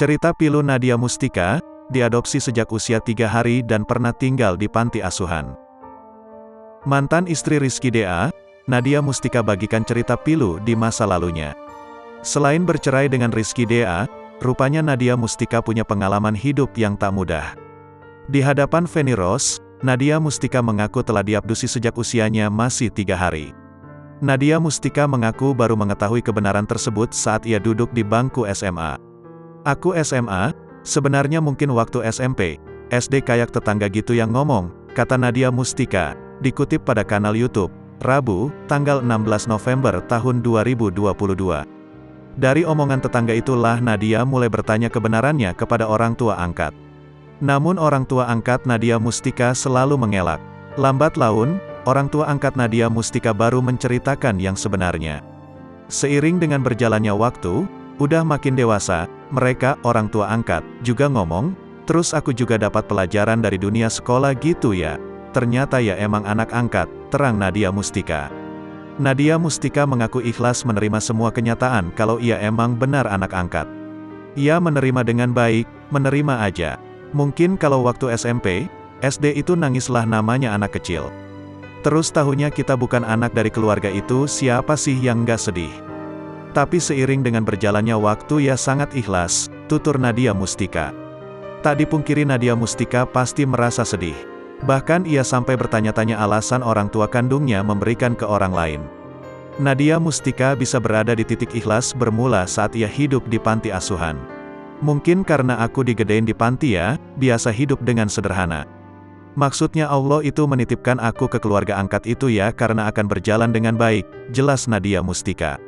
Cerita pilu Nadia Mustika, diadopsi sejak usia 3 hari dan pernah tinggal di panti asuhan. Mantan istri Rizky DA, Nadia Mustika bagikan cerita pilu di masa lalunya. Selain bercerai dengan Rizky DA, rupanya Nadia Mustika punya pengalaman hidup yang tak mudah. Di hadapan Feni Rose, Nadia Mustika mengaku telah diabduksi sejak usianya masih 3 hari. Nadia Mustika mengaku baru mengetahui kebenaran tersebut saat ia duduk di bangku SMA. "Aku SMA, sebenarnya mungkin waktu SMP, SD kayak tetangga gitu yang ngomong," kata Nadia Mustika, dikutip pada kanal YouTube, Rabu, tanggal 16 November tahun 2022. Dari omongan tetangga itulah Nadia mulai bertanya kebenarannya kepada orang tua angkat. Namun orang tua angkat Nadia Mustika selalu mengelak. Lambat laun, orang tua angkat Nadia Mustika baru menceritakan yang sebenarnya. Seiring dengan berjalannya waktu, udah makin dewasa, mereka, orang tua angkat, juga ngomong, "Terus aku juga dapat pelajaran dari dunia sekolah gitu ya. Ternyata ya emang anak angkat," terang Nadia Mustika. Nadia Mustika mengaku ikhlas menerima semua kenyataan kalau ia emang benar anak angkat. Ia menerima dengan baik, menerima aja. Mungkin kalau waktu SMP, SD itu nangislah namanya anak kecil. Terus tahunya kita bukan anak dari keluarga itu, siapa sih yang nggak sedih? Tapi seiring dengan berjalannya waktu ia sangat ikhlas, tutur Nadia Mustika. Tak dipungkiri Nadia Mustika pasti merasa sedih. Bahkan ia sampai bertanya-tanya alasan orang tua kandungnya memberikan ke orang lain. Nadia Mustika bisa berada di titik ikhlas bermula saat ia hidup di panti asuhan. "Mungkin karena aku digedein di panti ya, biasa hidup dengan sederhana. Maksudnya Allah itu menitipkan aku ke keluarga angkat itu ya karena akan berjalan dengan baik," jelas Nadia Mustika.